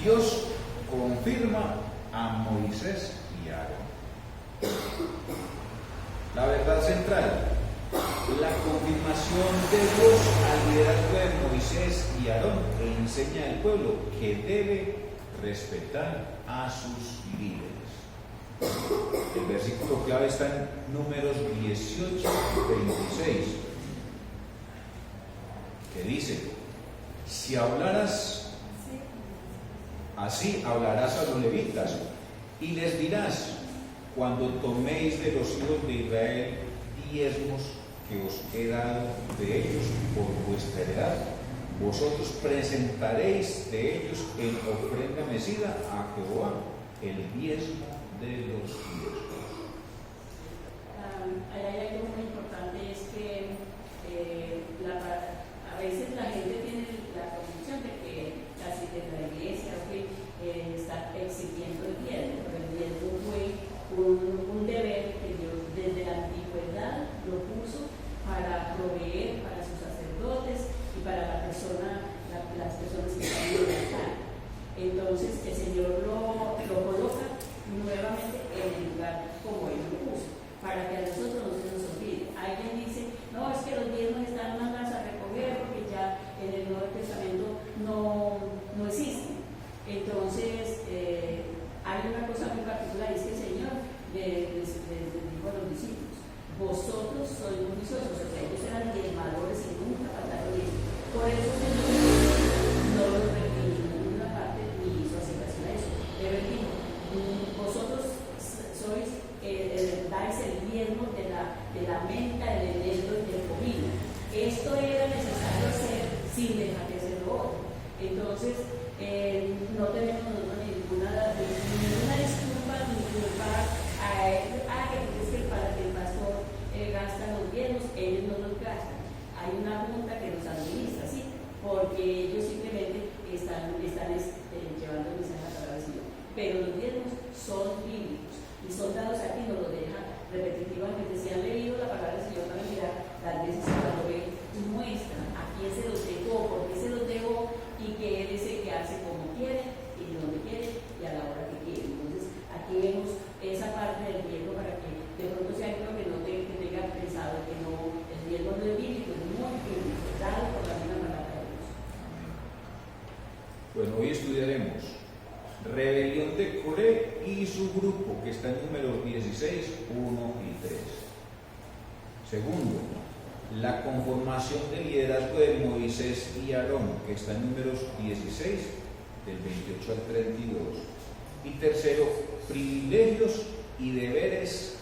Dios confirma a Moisés y a Aarón. La verdad central, la confirmación de Dios al liderazgo de Moisés y Aarón enseña al pueblo que debe respetar a sus líderes. El versículo clave está en Números 18 y 26, que dice: si hablaras así, hablarás a los levitas y les dirás: cuando toméis de los hijos de Israel diezmos que os he dado de ellos por vuestra heredad, vosotros presentaréis de ellos en ofrenda mecida a Jehová el diezmo de los diezmos. Hay algo muy importante, es que a veces la gente tiene la convicción de que casi desde la iglesia está exigiendo el diezmo, pero el diezmo fue un deber que Dios desde la antigüedad lo puso para proveer para sus sacerdotes y para las personas que están en el altar. Entonces el Señor lo coloca nuevamente en el lugar como Él lo puso, para que a nosotros no se nos olvide. Alguien dice: no, es que los diezmos están mandados a recoger porque ya en el Nuevo Testamento no existen. Entonces hay una cosa muy particular, es que el Señor les dijo a los discípulos: vosotros sois muy viciosos, o sea, ellos eran diezmadores y nunca pasaron eso. Por eso el Señor no los reprimió en ninguna parte ni hizo aceptación a eso. Pero Él dijo: vosotros sois, dais el diezmo de la menta, del eneldo y del comino. Esto era necesario hacer sin dejar de hacer lo otro. Entonces, no tenemos ninguna disculpa ni culpar que es que el pastor gasta los diezmos, ellos no los gastan. Hay una junta que los administra, ¿sí? Porque ellos simplemente están llevando el mensaje a través de Dios. Pero los diezmos son bíblicos y son dados aquí, nos lo deja repetitivamente. Si han leído la palabra del Señor, van a mirar las veces que lo ven y muestran a quién se los dejó, por qué se los dejó, y que Él es el que hace como quiere y donde quiere y a la hora que quiere. Entonces aquí vemos esa parte del diezmo para que de pronto sea algo que no tenga pensado que no, el diezmo no es bíblico, es muy bíblico, dado por la misma palabra de Dios. Bueno, hoy estudiaremos rebelión de Coré y su grupo, que está en Números 16, 1 y 3. Segundo, la conformación del liderazgo de Moisés y Aarón, que está en Números 16, del 28 al 32. Y tercero, privilegios y deberes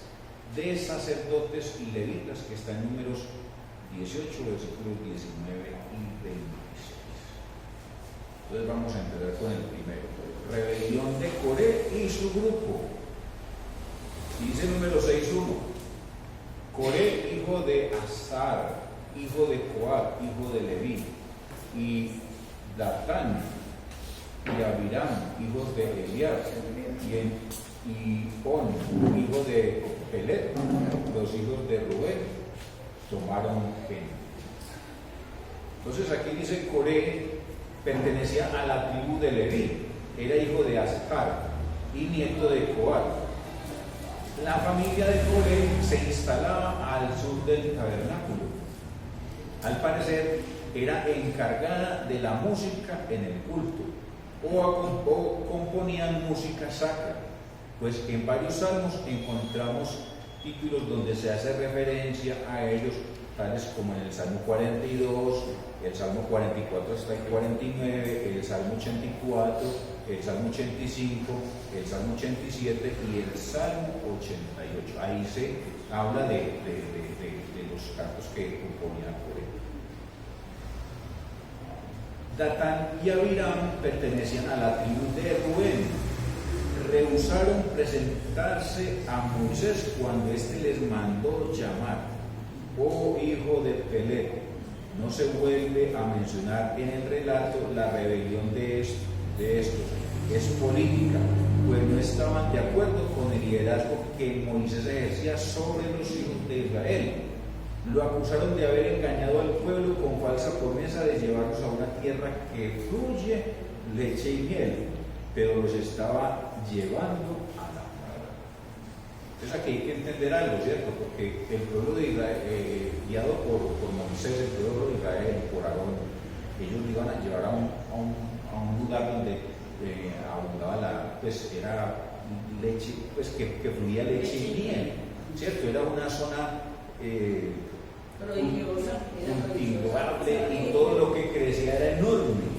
de sacerdotes y levitas, que está en Números 18, versículos 19 y 26. Entonces vamos a empezar con el primero: rebelión de Coré y su grupo. Dice Números 6:1: Coré, hijo de Azar, hijo de Coat, hijo de Leví, y Datán y Abiram, hijos de Eliab, y On, hijo de Pelet, los hijos de Rubén, tomaron gente. Entonces aquí dice: Coré pertenecía a la tribu de Leví, era hijo de Azar y nieto de Coat. La familia de Coré se instalaba al sur del tabernáculo. Al parecer era encargada de la música en el culto, o componían música sacra, pues en varios salmos encontramos títulos donde se hace referencia a ellos, tales como en el Salmo 42, el Salmo 44 hasta el 49, el Salmo 84, el Salmo 85, el Salmo 87 y el Salmo 88. Ahí se habla de los cantos que componían Coré. Datán y Abiram pertenecían a la tribu de Rubén. Rehusaron presentarse a Moisés cuando éste les mandó llamar: oh hijo de Pelet. No se vuelve a mencionar en el relato la rebelión de estos. Es política, pues no estaban de acuerdo con el liderazgo que Moisés ejercía sobre los hijos de Israel. Lo acusaron de haber engañado al pueblo con falsa promesa de llevarlos a una tierra que fluye leche y miel, pero los estaba llevando a la muerte. Entonces aquí hay que entender algo, ¿cierto? Porque el pueblo de Israel, guiado por Moisés, el pueblo de Israel, por Aarón, ellos iban a llevar a un lugar donde abundaba era leche, pues que fluía leche y miel, ¿cierto? Era una zona prodigiosa, cultivable y todo lo que crecía era enorme.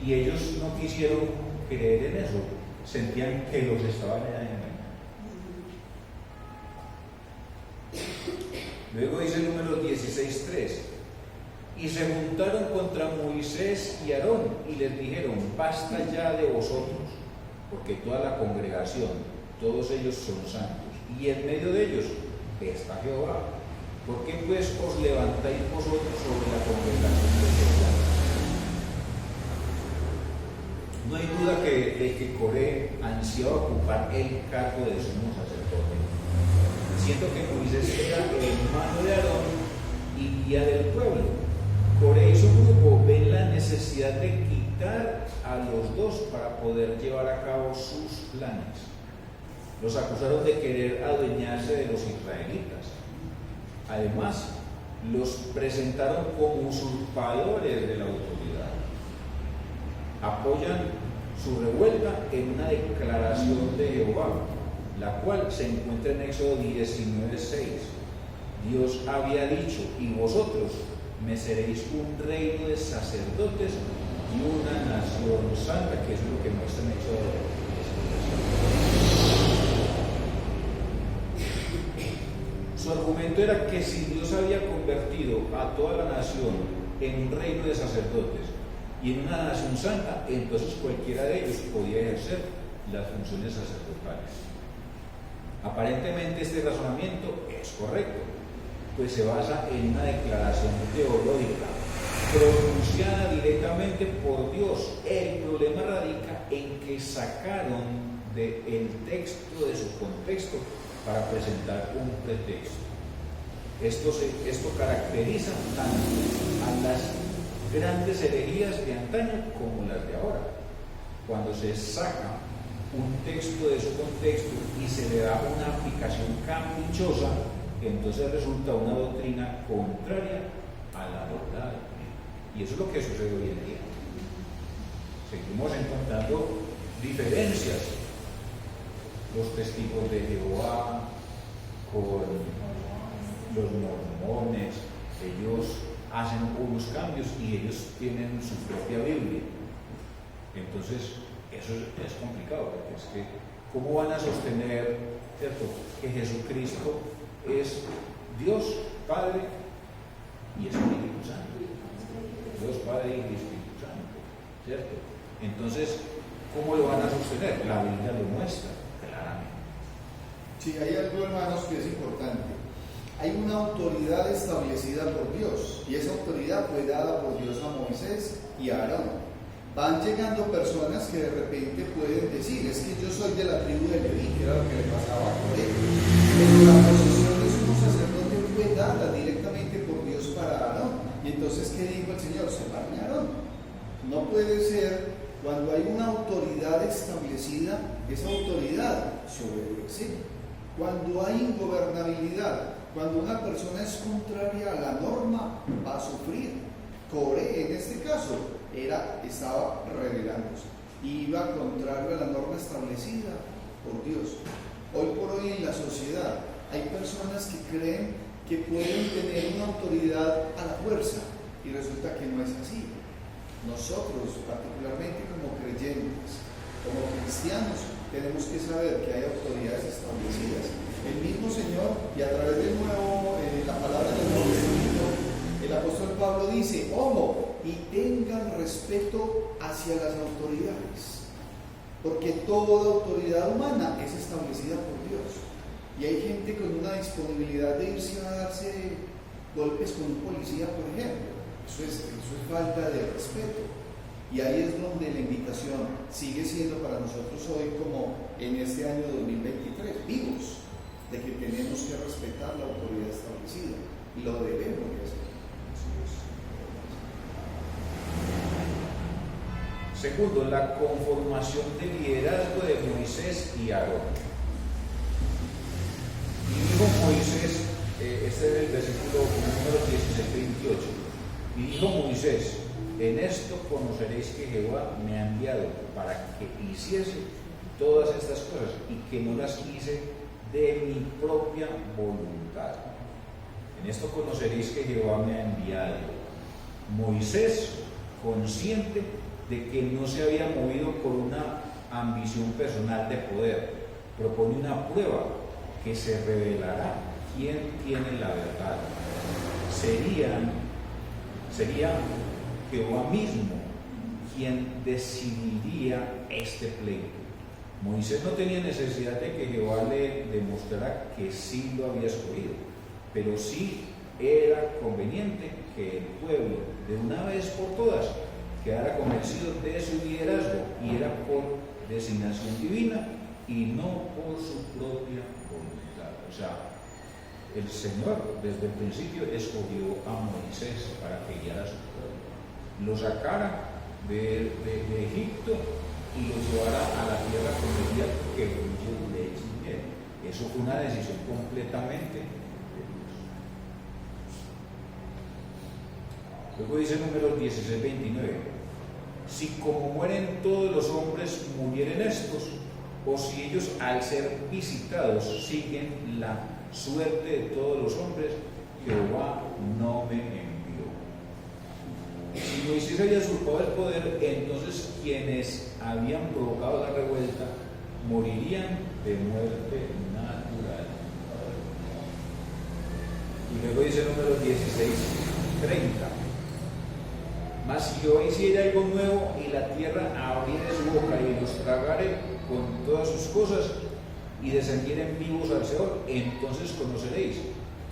Y ellos no quisieron creer en eso, sentían que los estaban engañando. Luego dice el número 16:3: y se juntaron contra Moisés y Aarón y les dijeron: basta ya de vosotros, porque toda la congregación, todos ellos son santos, y en medio de ellos está Jehová. ¿Por qué pues os levantáis vosotros sobre la congregación de Jehová? No hay duda de que Coré ansiaba ocupar el cargo de sumo sacerdote. Siento que Moisés era el hermano de Aarón y guía del pueblo. Coré y su grupo ven la necesidad de quitar a los dos para poder llevar a cabo sus planes. Los acusaron de querer adueñarse de los israelitas. Además, los presentaron como usurpadores de la autoridad. Apoyan su revuelta en una declaración de Jehová, la cual se encuentra en Éxodo 19:6. Dios había dicho: y vosotros me seréis un reino de sacerdotes y una nación santa, que es lo que muestra en Éxodo 19:6. Su argumento era que si Dios había convertido a toda la nación en un reino de sacerdotes y en una nación santa, entonces cualquiera de ellos podía ejercer las funciones sacerdotales. Aparentemente este razonamiento es correcto, pues se basa en una declaración teológica pronunciada directamente por Dios. El problema radica en que sacaron el texto de su contexto para presentar un pretexto. Esto caracteriza tanto a las grandes herejías de antaño como las de ahora. Cuando se saca un texto de su contexto y se le da una aplicación caprichosa, entonces resulta una doctrina contraria a la verdad. Y eso es lo que sucede hoy en día. Seguimos encontrando diferencias. Los testigos de Jehová con los mormones, ellos hacen unos cambios y ellos tienen su propia Biblia. Entonces, eso es complicado, porque es que, ¿cómo van a sostener, cierto, que Jesucristo es Dios Padre y Espíritu Santo? Dios Padre y Espíritu Santo, ¿cierto? Entonces, ¿cómo lo van a sostener? La Biblia lo muestra claramente. Sí, hay algo, hermanos, que es importante. Hay una autoridad establecida por Dios, y esa autoridad fue dada por Dios a Moisés y a Aarón. Van llegando personas que de repente pueden decir: es que yo soy de la tribu de Leví, que era lo que le pasaba a Coré. Pero la posición de sumo sacerdote fue dada directamente por Dios para Aarón. Y entonces, ¿qué dijo el Señor? Separen a Aarón. No puede ser, cuando hay una autoridad establecida, esa autoridad se obedece. Cuando hay ingobernabilidad, cuando una persona es contraria a la norma, va a sufrir. Coré, en este caso, estaba rebelándose, iba contrario a la norma establecida por Dios. Hoy por hoy en la sociedad hay personas que creen que pueden tener una autoridad a la fuerza, y resulta que no es así. Nosotros, particularmente como creyentes, como cristianos, tenemos que saber que hay autoridades establecidas. El mismo Señor, y a través del la palabra del Nuevo Testamento, el apóstol Pablo dice: ojo, y tengan respeto hacia las autoridades, porque toda autoridad humana es establecida por Dios. Y hay gente con una disponibilidad de irse a darse golpes con un policía, por ejemplo. Eso es falta de respeto. Y ahí es donde la invitación sigue siendo para nosotros hoy, como en este año 2023, vivos, de que tenemos que respetar la autoridad establecida, y lo debemos de hacer. Segundo, la conformación del liderazgo de Moisés y Aarón. Y dijo Moisés, este es el versículo número 16-28, y dijo Moisés: en esto conoceréis que Jehová me ha enviado para que hiciese todas estas cosas y que no las hice de mi propia voluntad. En esto conoceréis que Jehová me ha enviado. Moisés, consciente de que no se había movido por una ambición personal de poder, propone una prueba que se revelará quién tiene la verdad. Sería Jehová mismo quien decidiría este pleito. Moisés no tenía necesidad de que Jehová le demostrara que sí lo había escogido, pero sí era conveniente que el pueblo, de una vez por todas, quedara convencido de su liderazgo, y era por designación divina y no por su propia voluntad. O sea, el Señor desde el principio escogió a Moisés para que guiara a su pueblo, lo sacara de Egipto y lo llevara a la tierra prometida que fluye leche y miel. Eso fue una decisión completamente de Dios. Luego dice Números 16-29: si como mueren todos los hombres murieren estos, o si ellos al ser visitados siguen la suerte de todos los hombres, Jehová no me envió. Si Moisés había usurpado el poder, entonces quienes habían provocado la revuelta morirían de muerte natural. Y luego dice Números 16:30: mas si yo hiciera algo nuevo y la tierra abriera su boca y los tragare con todas sus cosas y descendieren vivos al Seol, entonces conoceréis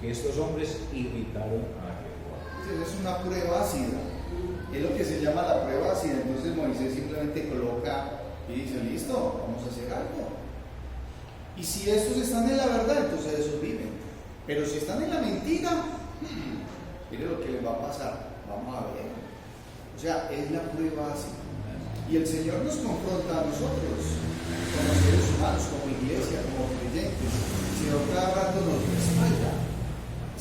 que estos hombres irritaron a Jehová. Es una prueba ácida, es lo que se llama la prueba ácida. Entonces Moisés simplemente coloca y dice: listo, vamos a hacer algo. Y si estos están en la verdad, entonces esos viven. Pero si están en la mentira, mire lo que les va a pasar, vamos a ver. O sea, es la prueba ácida. Y el Señor nos confronta a nosotros, como seres humanos, como iglesia, como creyentes. El Señor cada rato nos respalda.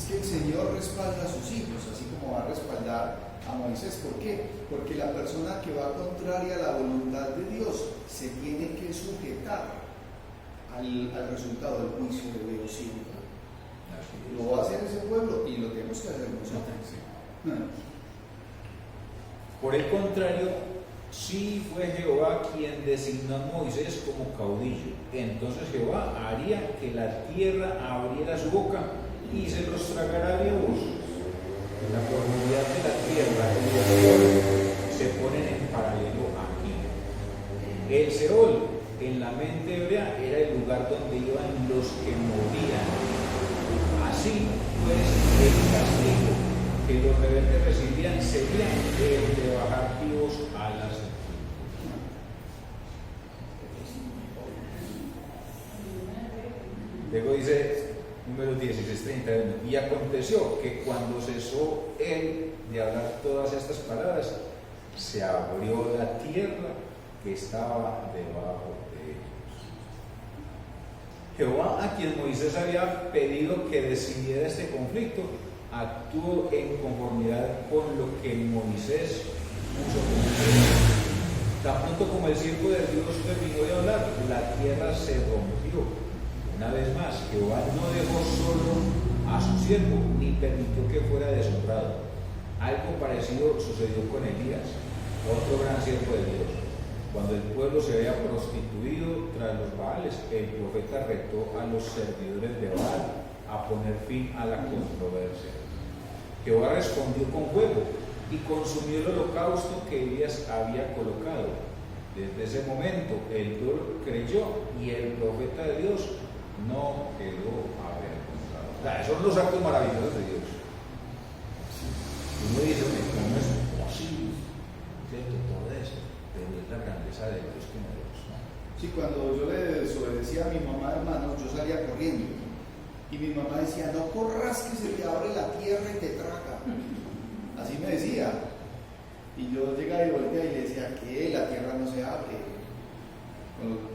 Es que el Señor respalda a sus hijos, así como va a respaldar a Moisés. ¿Por qué? Porque la persona que va contraria a la voluntad de Dios se tiene que sujetar al resultado del juicio de Dios siempre. Lo va a hacer ese pueblo y lo tenemos que hacer nosotros. Por el contrario, sí fue Jehová quien designó a Moisés como caudillo. Entonces Jehová haría que la tierra abriera su boca y se los tragara vivos. La profundidad de la tierra y el Seol se ponen en paralelo aquí. El Seol, en la mente hebrea, era el lugar donde iban los que morían. Así pues, el castigo que los rebeldes recibían sería el de bajar vivos a la sepultura. Luego dice Números 16:31: y aconteció que cuando cesó él de hablar todas estas palabras, se abrió la tierra que estaba debajo de ellos. Jehová, a quien Moisés había pedido que decidiera este conflicto, actuó en conformidad con lo que Moisés puso como regla. Tan pronto como el siervo de Dios terminó de hablar, la tierra se rompió. Una vez más, Jehová no dejó solo a su siervo, ni permitió que fuera deshonrado. Algo parecido sucedió con Elías, otro gran siervo de Dios. Cuando el pueblo se había prostituido tras los Baales, el profeta retó a los servidores de Baal a poner fin a la controversia. Jehová respondió con fuego y consumió el holocausto que Elías había colocado. Desde ese momento el pueblo creyó y el profeta de Dios no quedó avergonzado. O sea, esos son los actos maravillosos de Dios. Uno dice: ¿cómo es posible? ¿Cierto? Todo eso, pero es la grandeza de Dios que nos da. Sí, cuando yo le desobedecía a mi mamá, hermanos, yo salía corriendo. Y mi mamá decía: no corras que se te abre la tierra y te traga. Así me decía. Y yo llegaba y volteaba y le decía que la tierra no se abre.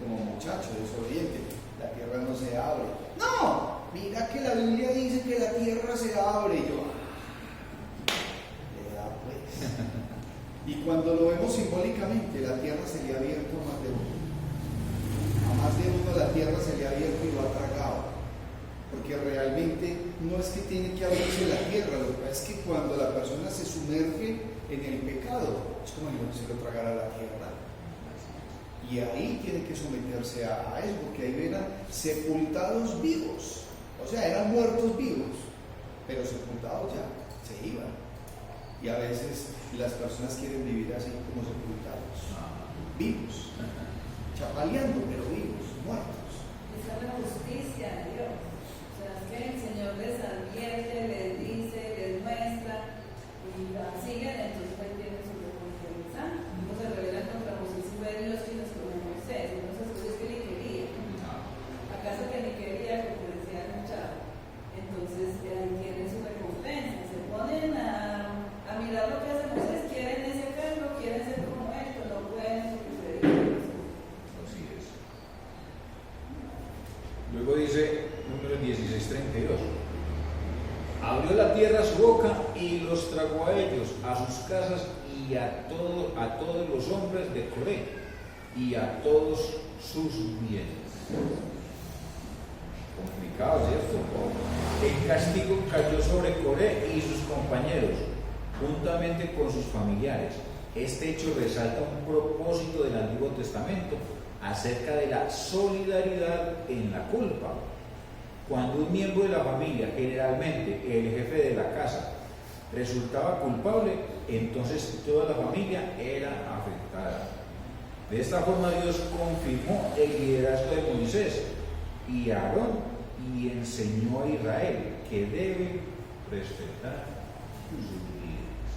Como muchacho desobediente, la tierra no se abre. No, mira que la Biblia dice que la tierra se abre. Y yo, le da pues. Y cuando lo vemos simbólicamente, la tierra se le ha abierto a más de uno. A más de uno la tierra se le ha abierto y lo ha tragado. Porque realmente no es que tiene que abrirse la tierra, lo que pasa es que cuando la persona se sumerge en el pecado, es como si se lo tragara la tierra. Y ahí tiene que someterse a eso, porque ahí eran sepultados vivos. O sea, eran muertos vivos, pero sepultados ya, se iban. Y a veces las personas quieren vivir así como sepultados, vivos, chapaleando, pero vivos, muertos. Esa es la justicia de Dios. O sea, es que el Señor les advierte, les dice, les muestra, y la siguen, entonces ahí tienen su recompensa. No se rebelan contra Moisés y fue Dios quien les tomó a Moisés. Entonces, pues es que ni quería. ¿Acaso que ni quería, como decía el muchacho? Entonces, ahí tienen su recompensa. Se ponen a mirar lo que hace Moisés, quieren ese cargo, quieren ser como él, pero no pueden porque se dedican. Así es. Luego dice, número 16:32. Abrió la tierra su boca y los tragó a ellos, a sus casas y a todos los hombres de Coré y a todos sus bienes. Complicado, ¿cierto? El castigo cayó sobre Coré y sus compañeros, juntamente con sus familiares. Este hecho resalta un propósito del Antiguo Testamento acerca de la solidaridad en la culpa. Cuando un miembro de la familia, generalmente el jefe de la casa, resultaba culpable, entonces toda la familia era afectada. De esta forma Dios confirmó el liderazgo de Moisés y Aarón y enseñó a Israel que deben respetar sus líderes.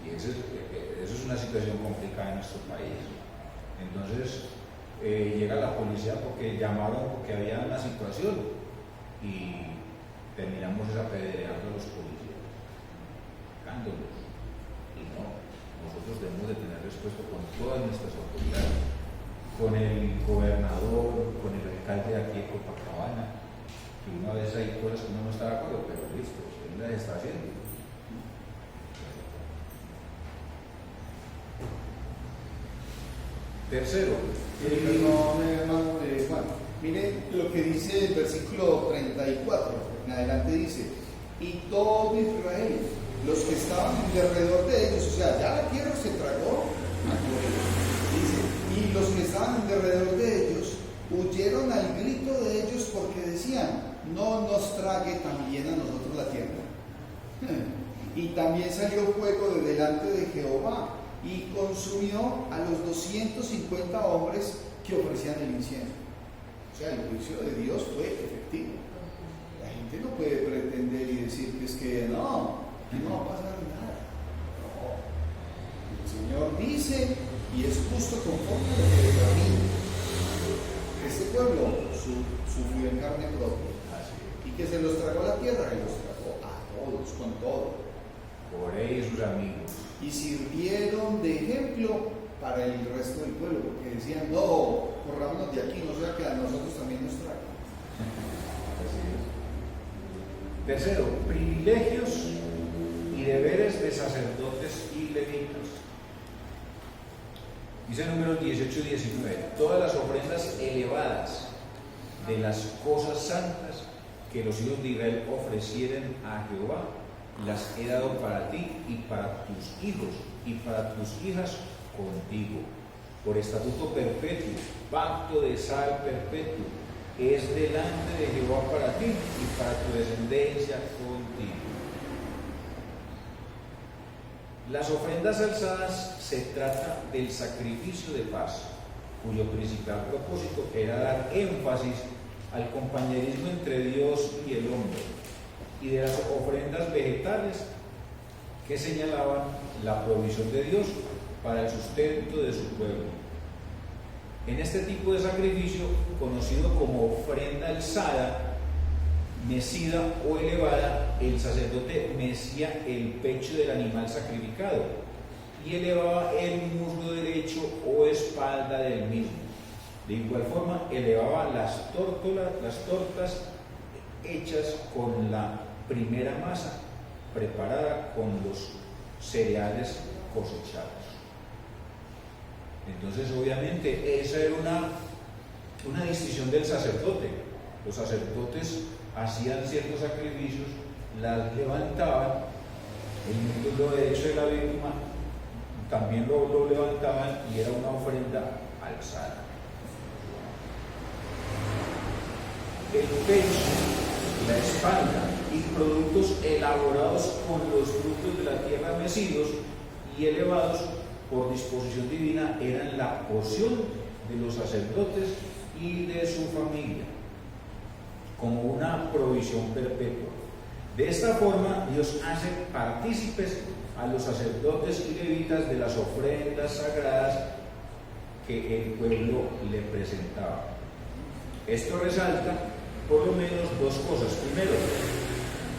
Y eso es una situación complicada en nuestro país. Entonces llega la policía porque llamaron porque había una situación y terminamos apedreando a los policías, sacándolos. Y no, nosotros debemos de tener respeto con todas nuestras autoridades, con el gobernador, con el alcalde de aquí de Copacabana, que una vez hay cosas que uno no está de acuerdo, pero listo, él las está haciendo. Tercero, hermano Juan, miren lo que dice el versículo 34, en adelante dice, y todo Israel, los que estaban alrededor de ellos, o sea, ya la tierra se tragó a Coré, dice, y los que estaban alrededor de ellos huyeron al grito de ellos porque decían, no nos trague también a nosotros la tierra. Y también salió fuego de delante de Jehová y consumió a los 250 hombres que ofrecían el incienso. O sea, el juicio de Dios fue efectivo. La gente no puede pretender y decir que es que no va a pasar nada. No. El Señor dice, y es justo conforme a lo que determina. Este pueblo sufrió en carne propia. Y que se los tragó a la tierra, y los tragó a todos, con todo. Coré y sus amigos. Y sirvieron de ejemplo para el resto del pueblo, porque decían, no, corrámonos de aquí, no sea que a nosotros también nos tragan. Tercero, privilegios y deberes de sacerdotes y levitas. Dice números 18 y 19, todas las ofrendas elevadas de las cosas santas que los hijos de Israel ofrecieren a Jehová, las he dado para ti y para tus hijos y para tus hijas contigo, por estatuto perpetuo, pacto de sal perpetuo, es delante de Jehová para ti y para tu descendencia contigo. Las ofrendas alzadas se trata del sacrificio de paz, cuyo principal propósito era dar énfasis al compañerismo entre Dios y el hombre, y de las ofrendas vegetales que señalaban la provisión de Dios para el sustento de su pueblo. En este tipo de sacrificio, conocido como ofrenda alzada, mecida o elevada, el sacerdote mecía el pecho del animal sacrificado y elevaba el muslo derecho o espalda del mismo. De igual forma, elevaba las tortas hechas con la primera masa, preparada con los cereales cosechados. Entonces, obviamente, esa era una distinción del sacerdote. Los sacerdotes hacían ciertos sacrificios, las levantaban, el muslo derecho de la víctima también lo levantaban y era una ofrenda alzada. El pecho, la espalda y productos elaborados con los frutos de la tierra mecidos y elevados por disposición divina eran la porción de los sacerdotes y de su familia, como una provisión perpetua. De esta forma, Dios hace partícipes a los sacerdotes y levitas de las ofrendas sagradas que el pueblo le presentaba. Esto resalta por lo menos dos cosas. Primero,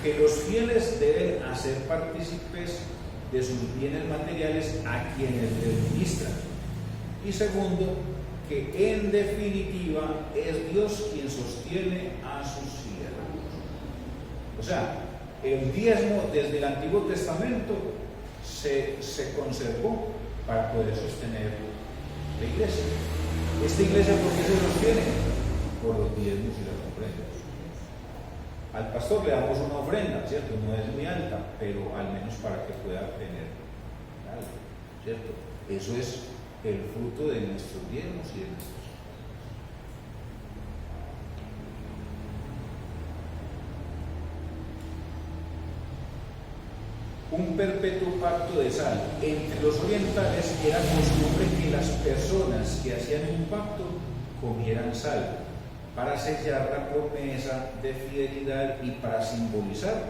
que los fieles deben hacer partícipes de sus bienes materiales a quienes les ministran. Y segundo, que en definitiva es Dios quien sostiene a sus siervos. O sea, el diezmo desde el Antiguo Testamento se conservó para poder sostener la iglesia. ¿Esta iglesia por qué se sostiene? Por los diezmos y las ofrendas. Al pastor le damos una ofrenda, ¿cierto? No es muy alta, pero al menos para que pueda tener algo, ¿cierto? Eso es el fruto de nuestros diezmos y de nuestros. Un perpetuo pacto de sal. Entre los orientales era costumbre que las personas que hacían un pacto comieran sal para sellar la promesa de fidelidad y para simbolizar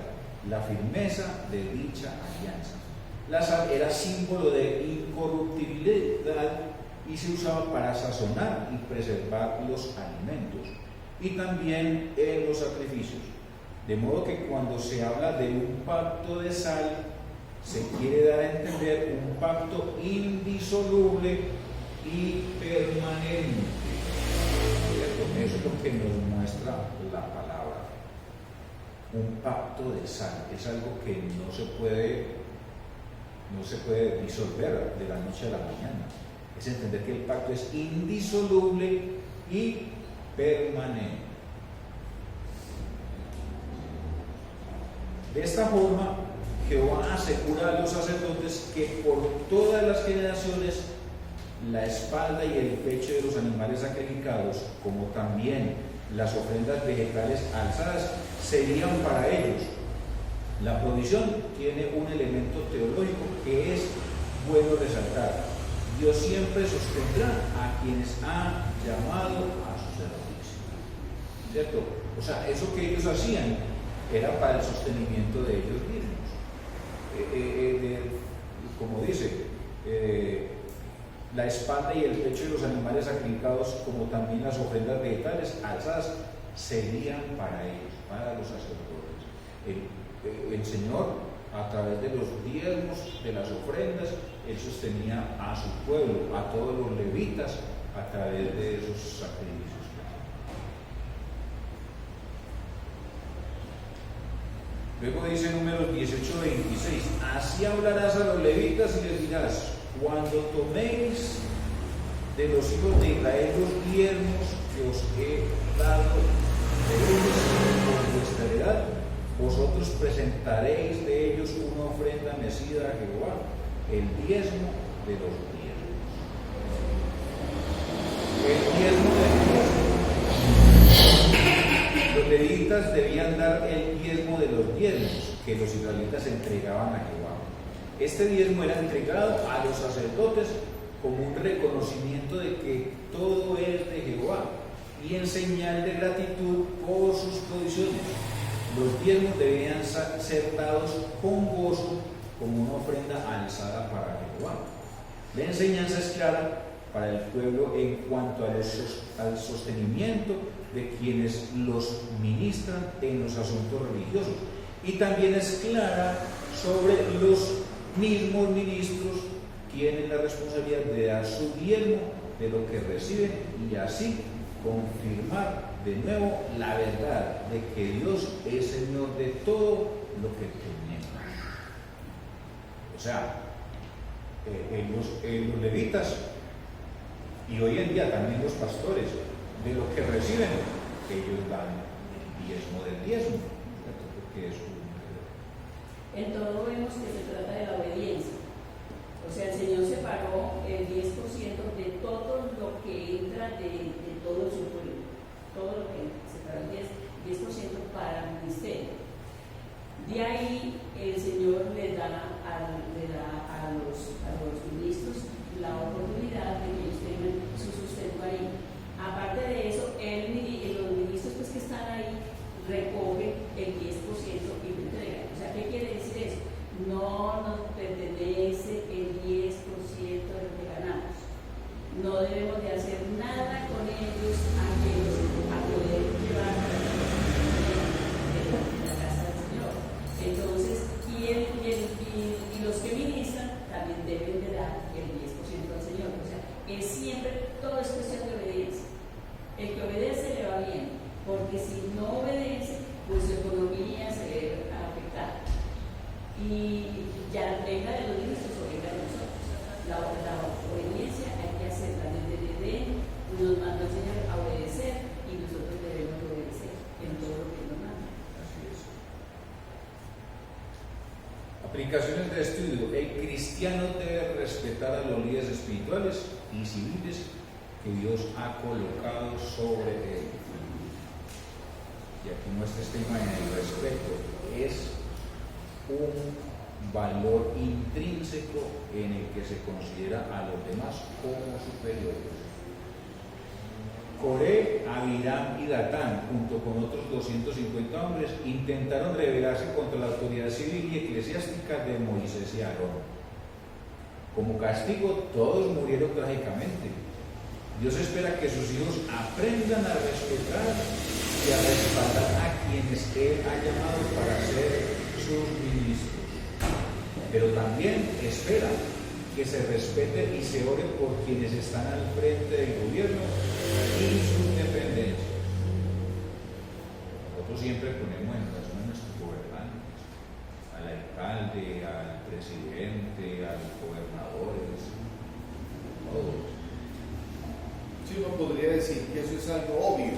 la firmeza de dicha alianza. La sal era símbolo de incorruptibilidad y se usaba para sazonar y preservar los alimentos y también en los sacrificios. De modo que cuando se habla de un pacto de sal, se quiere dar a entender un pacto indisoluble y permanente. Eso es lo que nos muestra la palabra. Un pacto de sal es algo que no se puede disolver de la noche a la mañana. Es entender que el pacto es indisoluble y permanente. De esta forma, Jehová asegura a los sacerdotes que por todas las generaciones la espalda y el pecho de los animales sacrificados, como también las ofrendas vegetales alzadas, serían para ellos. La provisión tiene un elemento teológico que es bueno resaltar. Dios siempre sostendrá a quienes ha llamado a su servicio. ¿Cierto? O sea, eso que ellos hacían era para el sostenimiento de ellos mismos. Como dice, la espalda y el pecho de los animales sacrificados, como también las ofrendas vegetales alzadas, serían para ellos, para los sacerdotes. El Señor, a través de los diezmos, de las ofrendas, Él sostenía a su pueblo, a todos los levitas, a través de esos sacrificios. Luego dice Números 18:26, así hablarás a los levitas y les dirás, cuando toméis de los hijos de Israel los diezmos que os he dado de ellos por vuestra heredad, vosotros presentaréis de ellos una ofrenda mecida a Jehová, el diezmo de los diezmos. El diezmo del diezmo. Los levitas debían dar el diezmo de los diezmos que los israelitas entregaban a Jehová. Este diezmo era entregado a los sacerdotes como un reconocimiento de que todo es de Jehová y en señal de gratitud por sus provisiones. Los diezmos debían ser dados con gozo como una ofrenda alzada para Jehová. La enseñanza es clara para el pueblo en cuanto al sostenimiento de quienes los ministran en los asuntos religiosos. Y también es clara sobre los mismos ministros tienen la responsabilidad de dar su diezmo de lo que reciben y así confirmar de nuevo la verdad de que Dios es Señor de todo lo que tenemos. O sea, los levitas y hoy en día también los pastores, de lo que reciben, ellos dan el diezmo del diezmo, porque es en todo vemos que se trata de la obediencia. O sea, el Señor separó el 10% de todo lo que entra de todo su pueblo. Todo lo que separó el 10% para el ministerio. De ahí el Señor le da a los ministros la oportunidad de que ellos tengan su sustento ahí. Aparte de eso, los ministros pues, que están ahí recogen el 10% y lo entregan. O sea, ¿qué quiere decir eso? No nos pertenece el 10% de lo que ganamos. No debemos de hacer nada con ellos a poder llevar a la casa del Señor. Entonces, y los que ministran también deben de dar el 10% al Señor. O sea, es siempre, todo es cuestión de obediencia. El que obedece le va bien, porque si no obedece, pues su economía se ve afectada. Y ya la entrega de los ministros obliga a nosotros. La obediencia hay que hacerla desde el Edén, nos manda el Señor a obedecer y nosotros debemos obedecer en todo lo que nos manda. Así es. Aplicaciones de estudio. El cristiano debe respetar a los líderes espirituales y civiles que Dios ha colocado sobre él. Y aquí muestra este tema en el respeto. Es un valor intrínseco en el que se considera a los demás como superiores. Coré, Abiram y Datán, junto con otros 250 hombres, intentaron rebelarse contra la autoridad civil y eclesiástica de Moisés y Aarón. Como castigo, todos murieron trágicamente. Dios espera que sus hijos aprendan a respetar y a respaldar a quienes Él ha llamado para ser sus ministros. Pero también espera que se respete y se ore por quienes están al frente del gobierno y sus dependencias. Nosotros siempre ponemos en razón a nuestros gobernantes, al alcalde, al presidente, a los gobernadores, todos. Sí, uno podría decir que eso es algo obvio,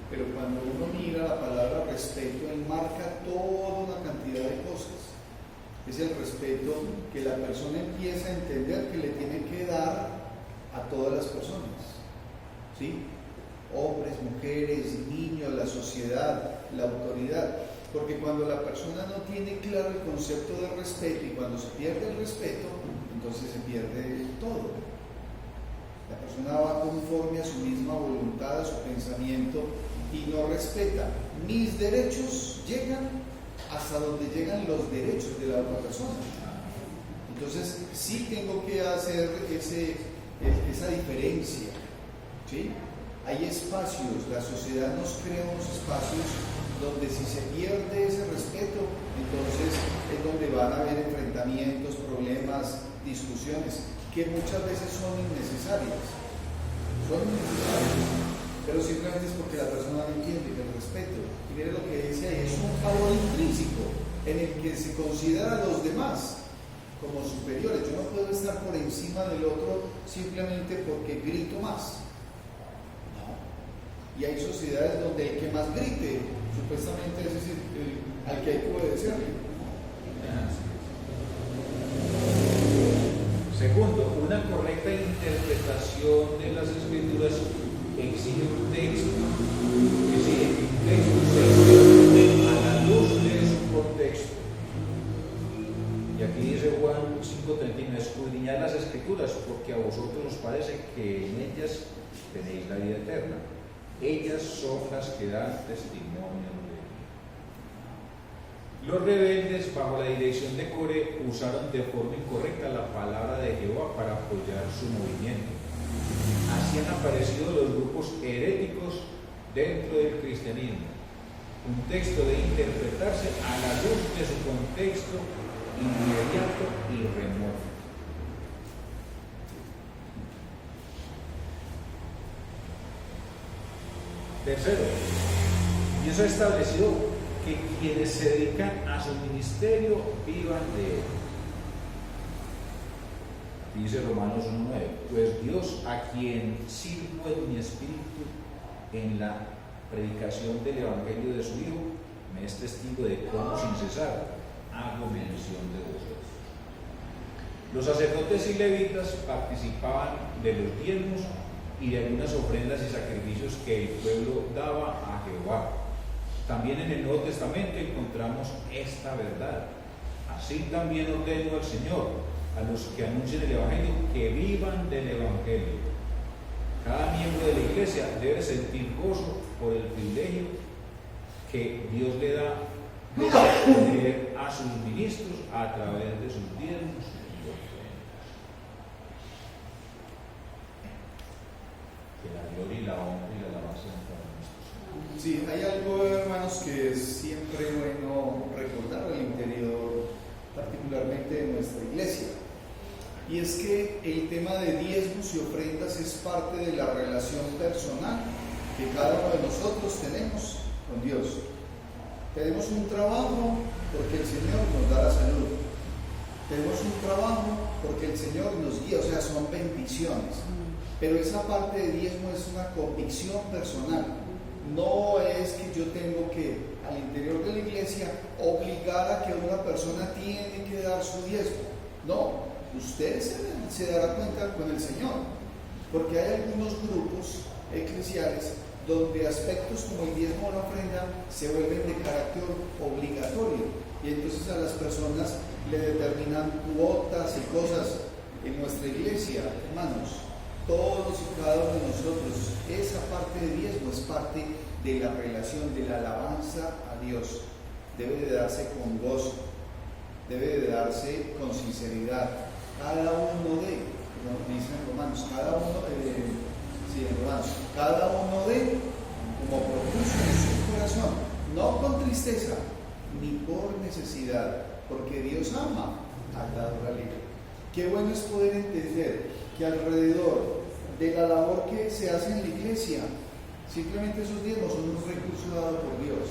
pero cuando uno mira la palabra respeto, enmarca toda una cantidad de cosas. Es el respeto que la persona empieza a entender que le tiene que dar a todas las personas, ¿sí? Hombres, mujeres, niños, la sociedad, la autoridad. Porque cuando la persona no tiene claro el concepto de respeto y cuando se pierde el respeto, entonces se pierde todo. La persona va conforme a su misma voluntad, a su pensamiento y no respeta. Mis derechos llegan hasta donde llegan los derechos de la otra persona. Entonces, sí tengo que hacer esa diferencia, ¿sí? Hay espacios, la sociedad nos crea unos espacios donde si se pierde ese respeto, entonces es donde van a haber enfrentamientos, problemas, discusiones, que muchas veces son innecesarias, pero simplemente es porque la persona no entiende el respeto. Y mire lo que dice ahí, es un valor intrínseco en el que se considera a los demás como superiores. Yo no puedo estar por encima del otro simplemente porque grito más. No. Y hay sociedades donde el que más grite, supuestamente es decir, al que hay que obedecerle. Segundo, una correcta interpretación de las escrituras exige un texto a la luz de su contexto. Y aquí dice Juan 5:31, escudriñad las escrituras porque a vosotros os parece que en ellas tenéis la vida eterna. Ellas son las que dan testimonio de mí. Los rebeldes, bajo la dirección de Coré, usaron de forma incorrecta la palabra de Jehová para apoyar su movimiento. Así han aparecido los grupos heréticos dentro del cristianismo. Un texto de interpretarse a la luz de su contexto inmediato y remoto. Tercero, Dios ha establecido que quienes se dedican a su ministerio vivan de él. Dice Romanos 1:9, pues Dios, a quien sirvo en mi espíritu en la predicación del Evangelio de su Hijo, me es testigo de cómo sin cesar hago mención de vosotros. Los sacerdotes y levitas participaban de los diezmos y de algunas ofrendas y sacrificios que el pueblo daba a Jehová. También en el Nuevo Testamento encontramos esta verdad. Así también ordeno al Señor a los que anuncian el Evangelio que vivan del Evangelio. Cada miembro de la iglesia debe sentir gozo por el privilegio que Dios le da de sostener a sus ministros a través de sus diezmos y ofrendas. Que la gloria y la honra y la alabanza sean para nuestros. Sí, hay algo, hermanos, que es siempre bueno recordar al interior, particularmente de nuestra iglesia. Y es que el tema de diezmos y ofrendas es parte de la relación personal que cada uno de nosotros tenemos con Dios. Tenemos un trabajo porque el Señor nos da la salud. Tenemos un trabajo porque el Señor nos guía, o sea, son bendiciones. Pero esa parte de diezmo es una convicción personal. No es que yo tengo que, al interior de la iglesia, obligar a que una persona tiene que dar su diezmo. No. Usted se dará cuenta con el Señor, porque hay algunos grupos eclesiales donde aspectos como el diezmo o la ofrenda se vuelven de carácter obligatorio y entonces a las personas le determinan cuotas y cosas. En nuestra iglesia, hermanos, todos y cada uno de nosotros, esa parte de diezmo es parte de la relación, de la alabanza a Dios. Debe de darse con gozo, debe de darse con sinceridad. Cada uno de, como dicen Romanos, cada uno de, como propuso en su corazón, no con tristeza, ni por necesidad, porque Dios ama al dador alegre. Qué bueno es poder entender que alrededor de la labor que se hace en la iglesia, simplemente esos diezmos son un recurso dado por Dios.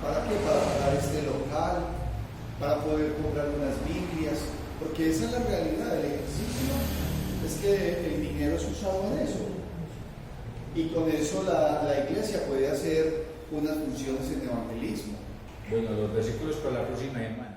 ¿Para qué? Para pagar este local, para poder comprar unas Biblias, porque esa es la realidad del ejercicio, es que el dinero es usado en eso, y con eso la iglesia puede hacer unas funciones en evangelismo. Bueno, los versículos para la próxima semana.